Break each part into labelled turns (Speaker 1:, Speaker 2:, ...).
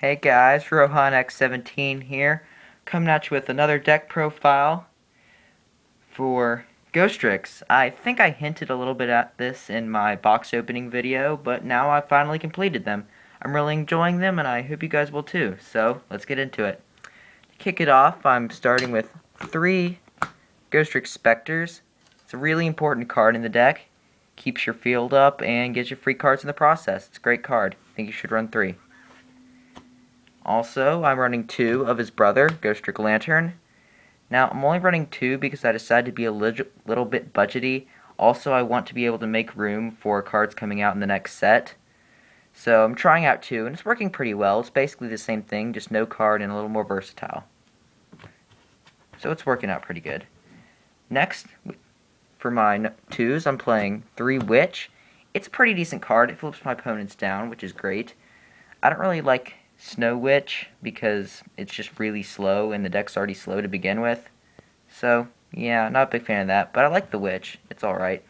Speaker 1: Hey guys, Rohan X17 here, coming at you with another deck profile for Ghostricks. I think I hinted a little bit at this in my box opening video, but now I've finally completed them. I'm really enjoying them, and I hope you guys will too, so let's get into it. To kick it off, I'm starting with 3 Ghostrick Spectres. It's a really important card in the deck. Keeps your field up and gives you free cards in the process. It's a great card. I think you should run 3. Also, I'm running 2 of his brother, Ghostrick Lantern. Now, I'm only running 2 because I decided to be a little bit budgety. Also, I want to be able to make room for cards coming out in the next set. So, I'm trying out 2, and it's working pretty well. It's basically the same thing, just no card and a little more versatile. So, it's working out pretty good. Next, for my 2s, I'm playing 3 Witch. It's a pretty decent card. It flips my opponents down, which is great. I don't really like Snow Witch because it's just really slow and the deck's already slow to begin with. So, yeah, not a big fan of that, but I like the Witch. It's alright.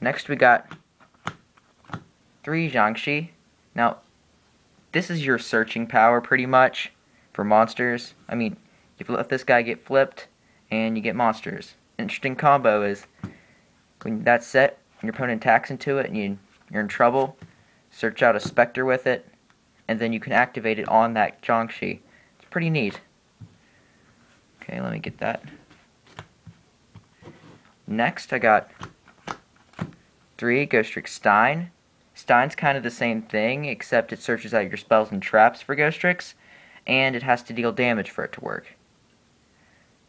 Speaker 1: Next we got 3 Jiangshi. Now, this is your searching power pretty much for monsters. I mean, you let this guy get flipped and you get monsters. Interesting combo is when that's set, when your opponent attacks into it and you're in trouble, search out a Spectre with it, and then you can activate it on that Jiangshi. It's pretty neat. Okay, let me get that. Next, I got 3 Ghostrick Stein. Stein's kind of the same thing, except it searches out your spells and traps for Ghostricks, and it has to deal damage for it to work.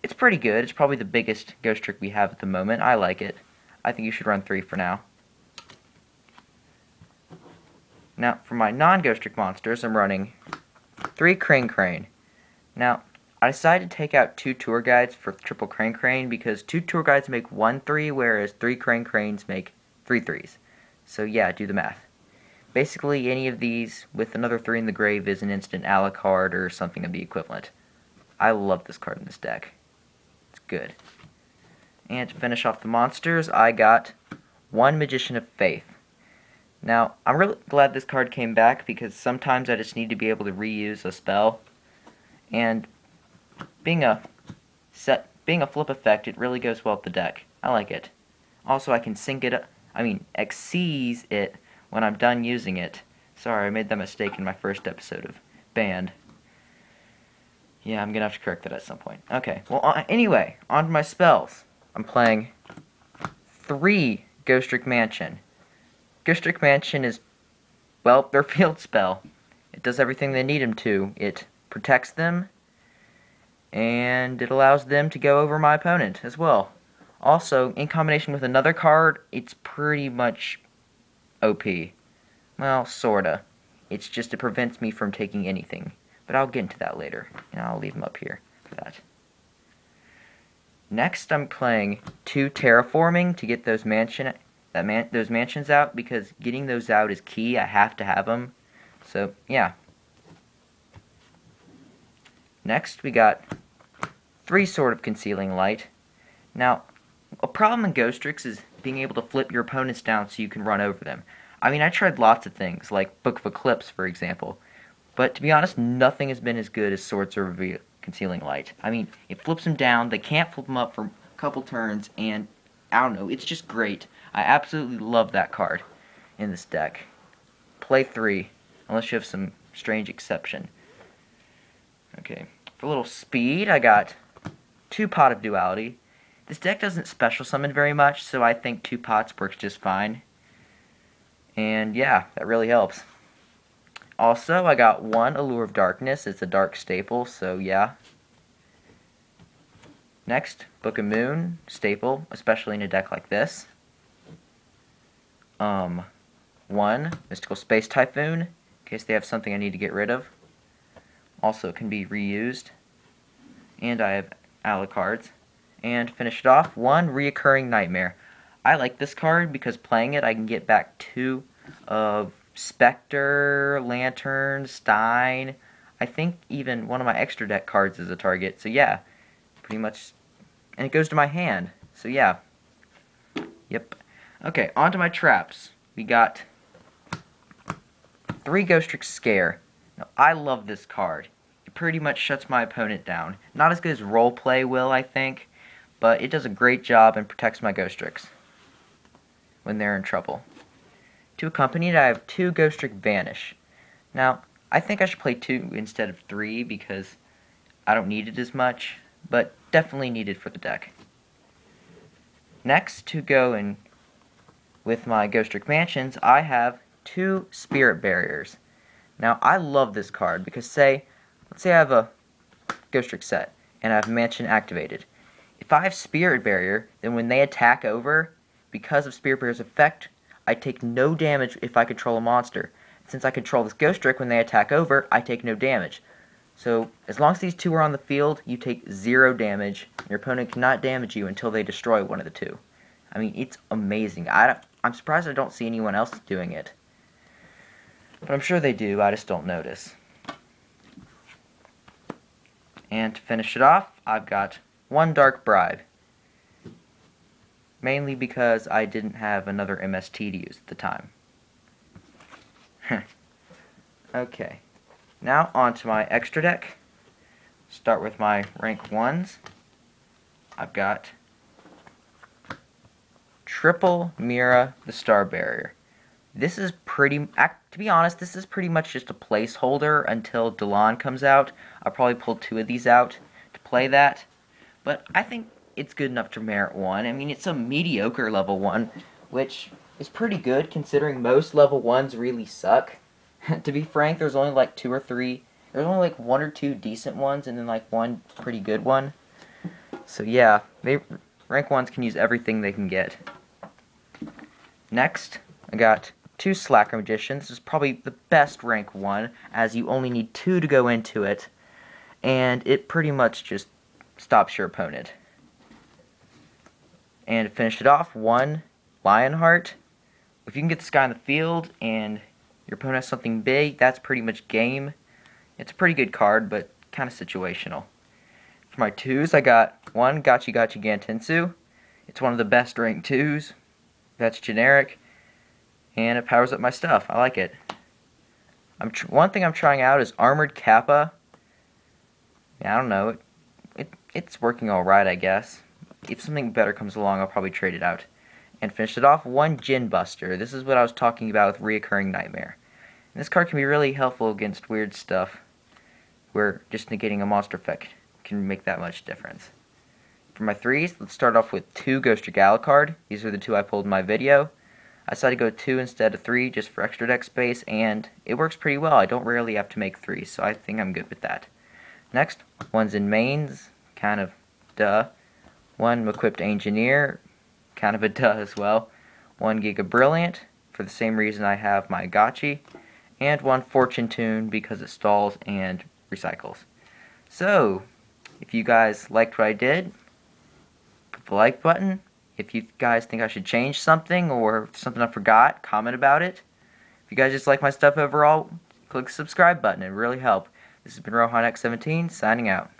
Speaker 1: It's pretty good. It's probably the biggest Ghostrick we have at the moment. I like it. I think you should run 3 for now. Now, for my non-Ghostrick monsters, I'm running 3 Crane. Now, I decided to take out 2 tour guides for triple Crane because 2 tour guides make 1 3, whereas 3 Cranes make 3 3s. So yeah, do the math. Basically, any of these with another 3 in the grave is an instant ala card or something of the equivalent. I love this card in this deck. It's good. And to finish off the monsters, I got 1 Magician of Faith. Now, I'm really glad this card came back because sometimes I just need to be able to reuse a spell. And being a flip effect, it really goes well with the deck. I like it. Also, I can exceed it when I'm done using it. Sorry, I made that mistake in my first episode of Band. Yeah, I'm gonna have to correct that at some point. Okay, well, anyway, on to my spells. I'm playing 3 Ghostrick Mansion. Ghostrick Mansion is, well, their field spell. It does everything they need him to. It protects them, and it allows them to go over my opponent as well. Also, in combination with another card, it's pretty much OP. Well, sorta. It's just it prevents me from taking anything. But I'll get into that later, and I'll leave them up here for that. Next, I'm playing 2 Terraforming to get those those mansions out, because getting those out is key. I have to have them. So, yeah. Next, we got 3 Sword of Concealing Light. Now, a problem in Ghostricks is being able to flip your opponents down so you can run over them. I mean, I tried lots of things, like Book of Eclipse, for example. But, to be honest, nothing has been as good as Sword of Concealing Light. I mean, it flips them down, they can't flip them up for a couple turns, and I don't know, it's just great. I absolutely love that card in this deck. Play 3, unless you have some strange exception. Okay, for a little speed, I got 2 Pot of Duality. This deck doesn't special summon very much, so I think 2 pots works just fine. And yeah, that really helps. Also, I got 1 Allure of Darkness. It's a dark staple, so yeah. Next, Book of Moon, staple, especially in a deck like this. 1 Mystical Space Typhoon, in case they have something I need to get rid of. Also, it can be reused. And I have ala cards. And to finish it off, 1 Reoccurring Nightmare. I like this card because playing it, I can get back 2 of Spectre, Lantern, Stein. I think even one of my extra deck cards is a target. So yeah, pretty much. And it goes to my hand. So yeah. Yep. Okay, on to my traps. We got 3 Ghostrick Scare. Now, I love this card. It pretty much shuts my opponent down. Not as good as Roleplay will, I think, but it does a great job and protects my Ghostricks when they're in trouble. To accompany it, I have 2 Ghostrick Vanish. Now, I think I should play 2 instead of 3 because I don't need it as much, but definitely needed for the deck. Next, to go in with my Ghostrick Mansions, I have 2 Spirit Barriers. Now, I love this card because let's say I have a Ghostrick set and I have Mansion activated. If I have Spirit Barrier, then when they attack over, because of Spirit Barrier's effect, I take no damage if I control a monster. Since I control this Ghostrick, when they attack over, I take no damage. So, as long as these 2 are on the field, you take 0 damage. Your opponent cannot damage you until they destroy one of the 2. I mean, it's amazing. I'm surprised I don't see anyone else doing it. But I'm sure they do, I just don't notice. And to finish it off, I've got 1 Dark Bribe. Mainly because I didn't have another MST to use at the time. Okay. Now on to my extra deck. Start with my rank 1s. I've got Triple Mira the Star Barrier. This is to be honest, this is pretty much just a placeholder until Delan comes out. I'll probably pull 2 of these out to play that. But I think it's good enough to merit 1. I mean, it's a mediocre level 1, which is pretty good considering most level 1s really suck. To be frank, there's only like 2 or 3. There's only like 1 or 2 decent ones and then like 1 pretty good one. So yeah, rank 1s can use everything they can get. Next, I got 2 Slacker Magicians. This is probably the best rank 1, as you only need 2 to go into it, and it pretty much just stops your opponent. And to finish it off, 1 Lionheart. If you can get this guy on the field and your opponent has something big, that's pretty much game. It's a pretty good card, but kind of situational. For my 2s, I got 1 Gachi Gachi Gantensu. It's one of the best rank 2s. That's generic, and it powers up my stuff. I like it. One thing I'm trying out is Armored Kappa. Yeah, I don't know. It's working alright, I guess. If something better comes along, I'll probably trade it out. And finish it off, 1 Djinn Buster. This is what I was talking about with Reoccurring Nightmare. And this card can be really helpful against weird stuff, where just negating a monster effect can make that much difference. For my 3s, let's start off with 2 Ghostrick Alucard. These are the 2 I pulled in my video. I decided to go 2 instead of 3 just for extra deck space, and it works pretty well. I don't rarely have to make 3, so I think I'm good with that. Next, 1's in mains, kind of duh. 1 Equipped Engineer, kind of a duh as well. 1 Giga Brilliant, for the same reason I have my Gachi. And 1 Fortune Tune because it stalls and recycles. So, if you guys liked what I did, click the like button. If you guys think I should change something or something I forgot, comment about it. If you guys just like my stuff overall, click the subscribe button. It would really help. This has been RohanX17 signing out.